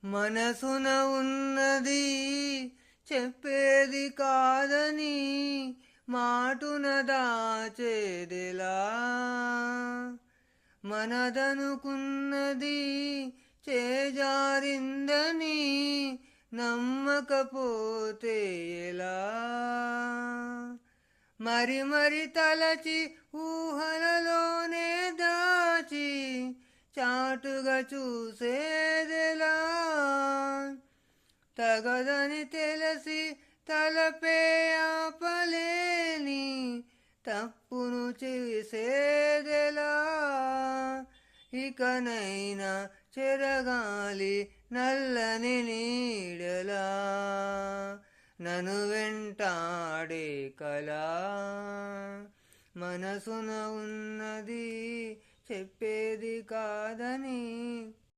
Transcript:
మనసున ఉన్నది చెప్పేది కాదని మాటున దాచేదెలా? మనదనుకున్నది చేజారిందని నమ్మకపోతే ఎలా? మరి మరి తలచి ఊహలలోనే దాచి చాటుగా చూసేదెలా? తగదని తెలిసి తలపే ఆపలేని తప్పును చేసేదెలా? ఇకనైనా చెరగాలి నల్లని నీడలా నన్ను వెంటాడే కలా. మనసున ఉన్నది చెప్పేది కాదని